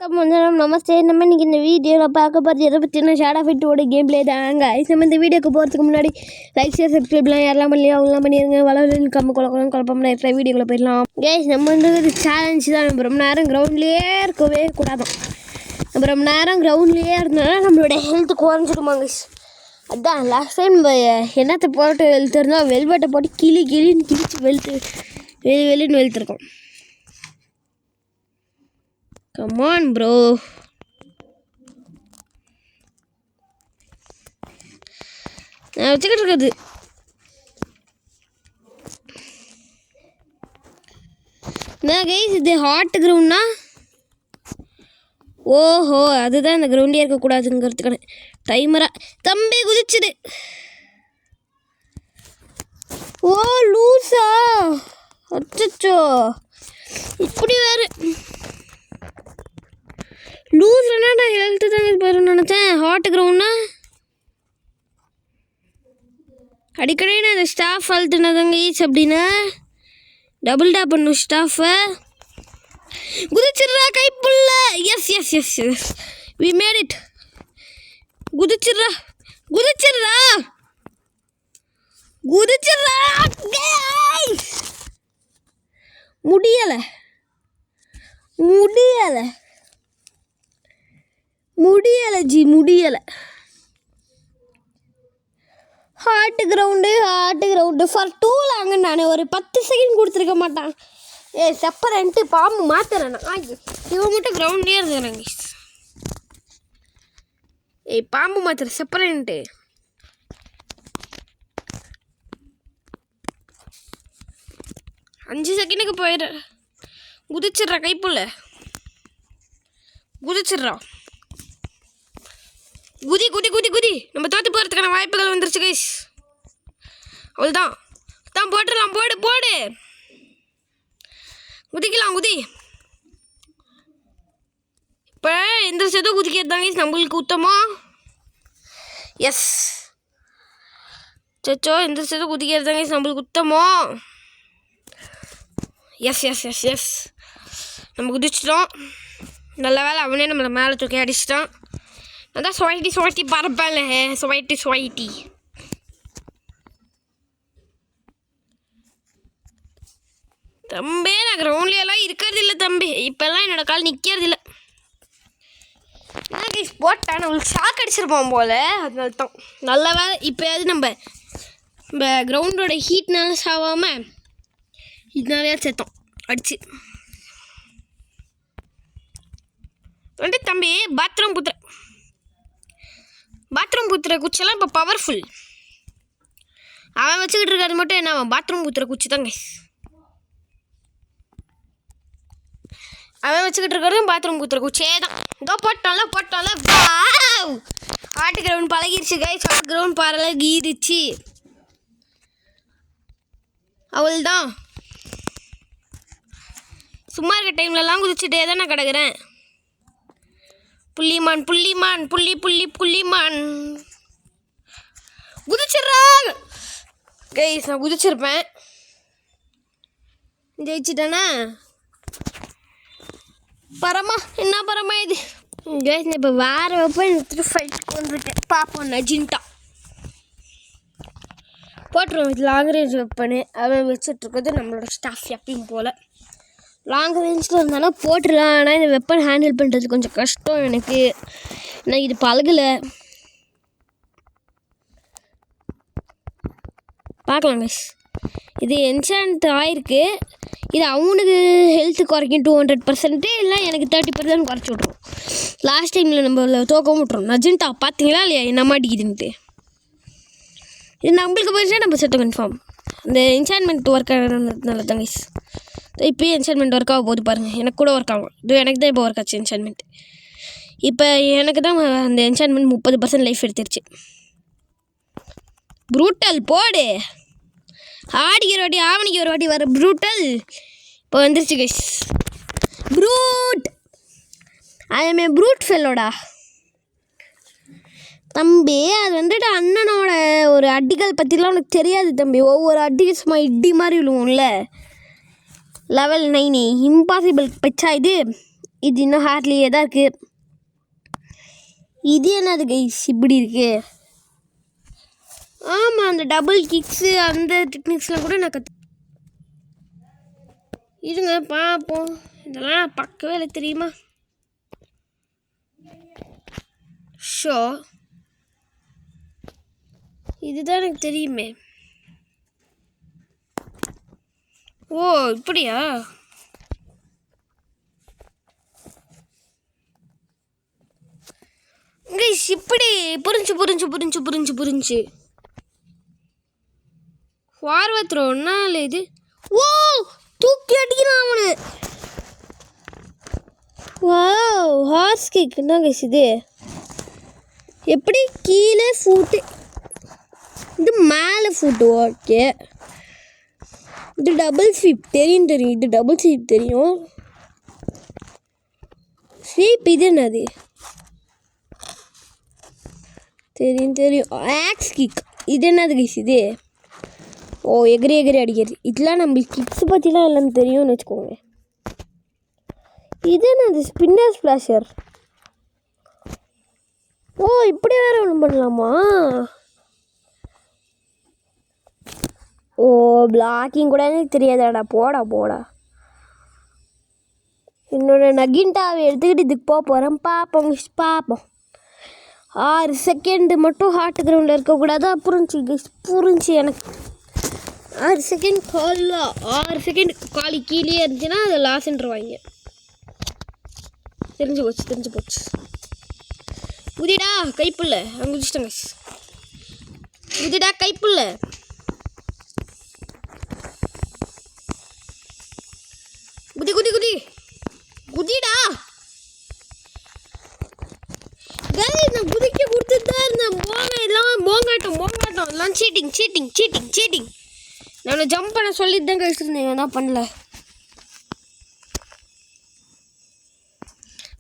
நமஸ்தே. நம்ம இன்றைக்கி இந்த வீடியோவில் பார்க்க போகிறது எதை பற்றினா ஷேடோ ஃபிட்டோட கேம் பிளே தாங்க. நம்ம இந்த வீடியோக்கு போகிறதுக்கு முன்னாடி லைக் ஷேர் சப்ஸ்கிரைப்லாம் யாரெல்லாம் பண்ணி அவங்களாம் பண்ணிடுங்க. வளவலன்னு குழப்பம்னா இருக்கிற வீடியோக்குள்ளே போயிடலாம். கேஸ் நம்ம வந்து ஒரு சேலஞ்சு தான். நம்ம ரொம்ப நேரம் கிரவுண்ட்லேயே இருக்கவே கூடாது. நம்ம ரொம்ப நேரம் கிரவுண்ட்லேயே இருந்தோம்னா நம்மளோட ஹெல்த்து குறைஞ்சிடுமாங்க. அதுதான் லாஸ்ட் டைம் என்னத்தை போட்டு வெளுத்துருந்தோம், வெல்வெட்டை போட்டு கிளின்னு கிழிச்சு வெளின்னு வெளுத்துருக்கோம். Come on, bro. நான் வச்சுக்கிட்டு இருக்கிறது நான் கைஸ் இது ஹாட் கிரவுண்ட்னா ஓஹோ அதுதான் இந்த கிரவுண்டே இருக்கக்கூடாதுங்கிறதுக்கான டைமரா. தம்பி குதிச்சுது. ஓ லூஸா, அச்சோ இப்படி வேறு லூஸ்லனா நான் ஹெல்த்து தாங்க போயிடும் நினச்சேன். ஹாட் கிரவுண்ட்னா அடிக்கடி நான் இந்த ஸ்டாஃப் அழுத்துனதாங்க ஈச் அப்படின்னா டபுள் டேப் பண்ணும் ஸ்டாஃபை. குதிச்சிட்றா கைப்புள்ள. Yes yes yes yes we made it. குதிச்சிட்றா முடியலை. Hard ground for too long. நான் ஒரு 10 செகண்ட் கொடுத்துருக்க மாட்டான். செப்பரன்ட்டு பாம்பு மாத்துறேன். இவன் மட்டும் கிரவுண்ட்லேயே இருக்கிறாங்க. பாம்பு மாத்துற செப்பரன்ட்டு. அஞ்சு செகண்டுக்கு போயிடுற. குதிச்சிட்றா கைப்புள்ள. குதிச்சிட்றா. குதி. நம்ம தோற்று போகிறதுக்கான வாய்ப்புகள் வந்துருச்சு கைஸ். அவ்வளோதான் போட்டுடலாம். போடு குதிக்கலாம். குதி. இப்போ எந்திரிச்சதும் குதிக்கிறதாங்க நம்மளுக்கு உத்தமா. எஸ் சச்சோ எந்திரிச்சதும் குதிக்கிறதாங்க நம்மளுக்கு உத்தமோ. எஸ் நம்ம குதிச்சிட்டோம். நல்ல வேலை அவனே நம்மளை மேலே தூக்கி அடிச்சிட்டான். அதான் சுவைட்டி பரப்பால சுவைட்டி. தம்பி நான் கிரவுண்ட்லாம் இருக்கிறது இல்லை தம்பி. இப்போல்லாம் என்னோட கால் நிற்கிறது இல்லை. நான் போட்டேன் நம்மளுக்கு ஷாக் அடிச்சிருப்போம் போல். அதனால தான் நல்ல வேலை இப்போயாவது நம்ம கிரவுண்டோட ஹீட்னால சாவாமல் இதனாலேயே சேர்த்தோம் அடிச்சு. வந்து தம்பி பாத்ரூம் புத்துற குச்செல்லாம் இப்போ பவர்ஃபுல். அவன் வச்சுக்கிட்டு இருக்கிறது மட்டும் என்ன, அவன் பாத்ரூம் புத்துற குச்சி தாங்க. அவன் வச்சுக்கிட்டு இருக்கிறதும் பாத்ரூம் புத்துற குச்சே தான். இதோ போட்டோம்ல ஆட்டு கிரவுண்ட் பழகிருச்சு கைஸ். ஆட்டு கிரவுண்ட் பழகிருச்சு. அவள்தான் சும்மா இருக்க டைம்லலாம் குதிச்சுட்டே தான் நான் கிடக்குறேன். புள்ளிமான் குதிச்சிட்றா கைஸ். நான் குதிச்சிருப்பேன், ஜெயிச்சிட்டேனா. என்ன பரமா இது கைஸ். நான் இப்போ வேறு வெப்பன் எடுத்துகிட்டு ஃபைட்டுக்கு வந்துருக்கேன். பார்ப்போம் நஜின்ட்டா போட்டுருவோம். இது லாங் ரேஞ்ச் வெப்பனு அவன் வச்சுட்ருக்கிறது நம்மளோட ஸ்டாஃப் எப்பயும் போல். லாங் ரேஞ்சில் இருந்தாலும் போட்டுடலாம். ஆனால் இந்த வெப்பன் ஹேண்டில் பண்ணுறது கொஞ்சம் கஷ்டம் எனக்கு. நான் இது பழகலை. பார்க்கலாம் கைஸ். இது என்சாண்ட் ஆயிருக்கு. இது அவனுக்கு ஹெல்த்து குறைக்கும் 200%. இல்லை எனக்கு 30% குறைச்சி விட்ருவோம். லாஸ்ட் டைமில் நம்ம தோக்கவும் விட்ருவோம். நஜின்ட்டா பார்த்தீங்களா இல்லையா என்ன மாட்டிக்குதுன்ட்டு. இது நம்மளுக்கு போயிடுச்சா நம்ம செட்டோம் கன்ஃபார்ம். இந்த என்சான்மெண்ட் ஒர்க் ஆகிறதுனால தான் கைஸ். இப்போயே என்சான்மெண்ட் ஒர்க் ஆக போகுது பாருங்கள். எனக்கு கூட ஒர்க் ஆகும். இது எனக்கு தான் இப்போ ஒர்க் ஆச்சு என்சான்மெண்ட். இப்போ எனக்கு தான் அந்த என்சான்மெண்ட் 30% லைஃப் எடுத்துருச்சு. ப்ரூட்டல் போடு. ஆடிக்கு ஒரு வாட்டி ஆவணிக்கு ஒரு வாட்டி வர ப்ரூட்டல் இப்போ வந்துருச்சு guys. Brute I am a brute ஃபெல்லோடா தம்பி. அது வந்துட்டு அண்ணனோட ஒரு அடிகள் பற்றிலாம் உனக்கு தெரியாது தம்பி. ஒவ்வொரு அடிகள் சும்மா இடி மாதிரி விழுவோம்ல. லெவல் 9 இம்பாசிபிள் பச்சா. இது இன்னும் ஹார்ட்லியே தான் இருக்குது. இது என்னது கைஸ் இப்படி இருக்கு? ஆமாம், அந்த டபுள் கிக்ஸு அந்த டெக்னிக்ஸ்லாம் கூட நான் இருங்க பார்ப்போம். இதெல்லாம் நான் பார்க்கவே இல்லை தெரியுமா? ஷோ, இதுதான் எனக்கு தெரியுமே. ஓ இப்படியா? இப்படி புரிஞ்சு ஃபார்வர்ட் த்ரோன்னா இது. ஓ தூக்கி அடிக்கிறான் அவனு. வாவ், ஹார்ஸ் கிக் என்ன கைஸ் இது? எப்படி கீழே ஃபுட்டு, இது மேலே ஃபுட்டு. ஓகே, இது டபுள் ஸ்வீப் தெரியும். இது டபுள் ஸ்வீப் தெரியும். ஸ்வீப் இது என்னது தெரியும். ஆக்ஸ் கிக் இது என்னது கைஸ் இது? ஓ எகிரி அடிக்கிறது. இதெல்லாம் நம்மளுக்கு கிக்ஸ் பற்றிலாம் எல்லாம் தெரியும்னு வச்சுக்கோங்க. இது என்னது? ஸ்பின்னர் ஸ்ப்ளாஷர். ஓ இப்படி வேறு ஒன்று பண்ணலாமா? ஓ பிளாக்கிங் கூட எனக்கு தெரியாதாடா. போடா. என்னோட நகின்டாவை எடுத்துக்கிட்டு இதுக்கு போகிறேன். பார்ப்போம். 6 செகண்டு மட்டும் ஹார்ட் கிரவுண்டில் இருக்கக்கூடாது. புரிஞ்சு எனக்கு 6 செகண்ட் காலில் 6 செகண்ட் காலி கீழே இருந்துச்சுன்னா அதை லாஸ்ன்றுவாங்க. தெரிஞ்சு போச்சு. குதிடா கைப்புள்ள. அங்கே குதிச்சிட்டங்க. குதிடா கைப்புள்ள. குதி குதிடா. நான் குதிக்க கொடுத்துட்டு தான் இருந்தேன். எல்லாம் போங்காட்டம் எல்லாம் சீட்டிங். நான் ஜம்ப் பண்ண சொல்லிட்டு தான் கழிச்சிருந்தேன். என்ன பண்ணல.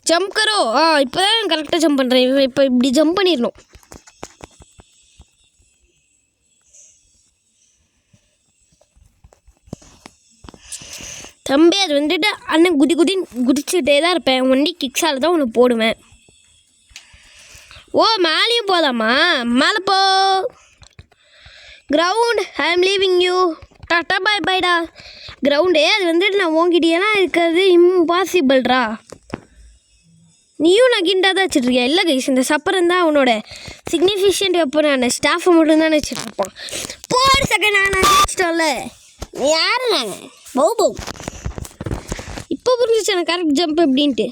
ஜம்ப் கரோ. இப்போ தான் கரெக்டாக ஜம்ப் பண்ணுறேன். இப்போ இப்படி ஜம்ப் பண்ணிடணும். தம்பி அது வந்துட்டு அண்ணன் குதிச்சுக்கிட்டே தான் இருப்பேன். ஒன்லி கிக்ஸால் தான் ஒன்று போடுவேன். ஓ மேலேயும் போதாமா? மேலே போ. கிரவுண்ட் ஐ ஆம் லீவிங் யூ. டாட்டா பைடா. கிரவுண்டே அது வந்துட்டு நான் உங்ககிட்டயெல்லாம் இருக்கிறது இம்பாசிபிள்ரா. நீயும் நகின்டா தான் வச்சுட்ருக்கியா? இல்லை கைஸ், இந்த சப்பரம் தான் அவனோட சிக்னிஃபிகண்ட் வெப்பனான ஸ்டாஃபை மட்டும்தான் வச்சுட்ருப்பான். போர் செகண்ட் நான் வச்சுட்டோம்ல. யார் நாங்கள் பௌ இப்போ புரிஞ்சிச்சு எனக்கு கரெக்ட் ஜம்ப் எப்படின்ட்டு.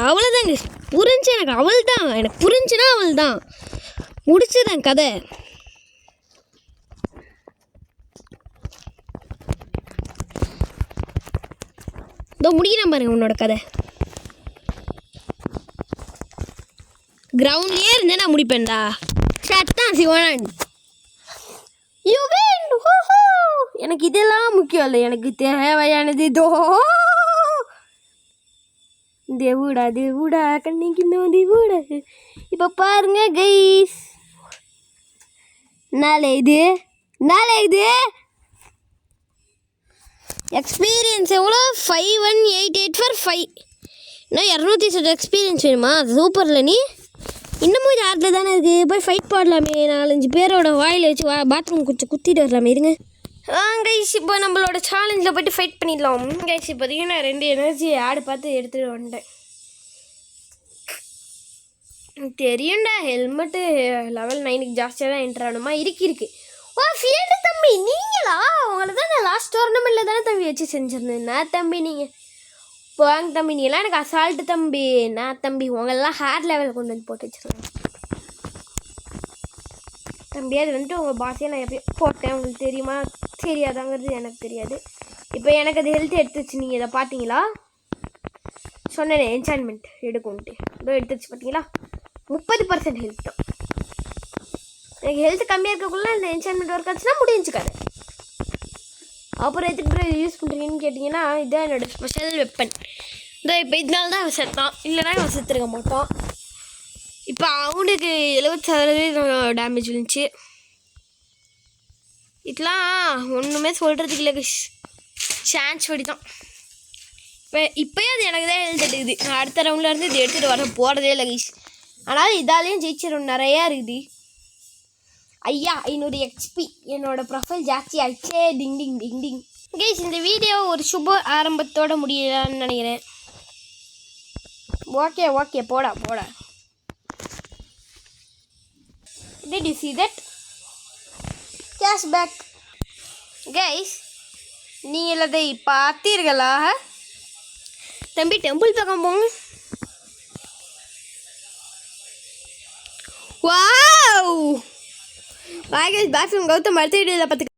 அவ்வளோதாங்க புரிஞ்சு எனக்கு. எனக்கு புரிஞ்சுன்னா அவள் தான் முடிச்சுதான் கதை. இதோ முடிக்கிறேன் பாருங்க உன்னோட கதை. கிரவுண்ட்லேயே இருந்தே நான் முடிப்பேன்டா. சத்தான் சிவனன். எனக்கு இதெல்லாம் முக்கியம் இல்லை. எனக்கு தேவையானது தேவுடா கண்ணிக்கு தேவுடா. இப்போ பாருங்க கைஸ், நாளை இது எக்ஸ்பீரியன்ஸ் எவ்வளோ? 5188 for 5. இன்னும் 260 எக்ஸ்பீரியன்ஸ் வேணுமா? சூப்பரில் நீ இன்னமும் இது ஆட்டில் தானே இருக்குது. போய் ஃபைட் பாடலாமே. 4-5 பேரோட வாயில் வச்சு பாத்ரூம் குத்திட்டு வரலாமே. இருங்க கைஸ், இப்போ நம்மளோட சேலஞ்சில் போய்ட்டு ஃபைட் பண்ணிடலாம் கைஸ். இப்போதைக்கு நான் 2 எனர்ஜி ஆடு பார்த்து எடுத்துகிட்டு வந்துட்டேன். தெரியும்டா, ஹெல்மெட்டு லெவல் 9க்கு ஜாஸ்தியாக தான் என்ட்ரு ஆகணுமா? இருக்கு. ஓ ஃபீல்டு தம்பி நீங்களா? உங்களை தான் நான் லாஸ்ட் டோர்னமெண்ட்டில் தானே தம்பி வச்சு செஞ்சுருந்தேன். நான் தம்பி நீங்கள் போங்க தம்பி, நீங்களாம் எனக்கு அசால்ட்டு தம்பி. நான் தம்பி உங்களெல்லாம் ஹேர் லெவல் கொண்டு வந்து போட்டு வச்சுருக்கேன் தம்பி. அது வந்துட்டு உங்கள் பாஸையே நான் எப்பயும் போட்டேன். உங்களுக்கு தெரியுமா தெரியாதாங்கிறது எனக்கு தெரியாது. இப்போ எனக்கு அது ஹெல்த் எடுத்துச்சு. நீங்கள் இதை பார்த்தீங்களா? சொன்னேன் என்சான்மெண்ட் எடுக்கும்ட்டு. இதோ எடுத்துச்சு பார்த்தீங்களா? 30% ஹெல்த் தான். எனக்கு ஹெல்த் கம்மியாக இருக்கக்குள்ள இந்த என்சான்மெண்ட் ஒர்க் ஆச்சுன்னா முடிஞ்சுக்காது. அப்புறம் எதுக்கு யூஸ் பண்ணுறீங்கன்னு கேட்டிங்கன்னா, இதுதான் என்னோடய ஸ்பெஷல் வெப்பன். இப்போ இதனால தான் அவன் செத்தான், இல்லைனா அவன் செத்துருக்க மாட்டான். இப்போ அவனுக்கு 70% டேமேஜ் விழுந்துச்சு. இதெல்லாம் ஒன்றுமே சொல்கிறதுக்கு இல்லை கைஸ், சான்ஸ் படி தான். இப்போயே அது எனக்கு தான் ஹெல்த் எடுக்குது. நான் அடுத்த ரவுண்டில் இருந்து இது எடுத்துகிட்டு வர போகிறதே இல்லை கைஸ். ஆனால் இதாலேயும் ஜெயிச்சிடும், நிறையா இருக்குது. ஐயா 500 XP, என்னோட ப்ரொஃபைல் ஜாஸ்தி ஆயிடுச்சே. டிங் டிங் டிங் டிங். கைஸ் இந்த வீடியோ ஒரு சுப ஆரம்பத்தோடு முடியலான்னு நினைக்கிறேன். ஓகே போடா. Did you see that? Cashback. Guys, நீங்கள் அதை பார்த்தீர்களா? தம்பி டெம்பிள் பக்கம் போங்க. Wow! Bye guys, bye from Gautham. அடுத்த வீடியோவில் பார்த்து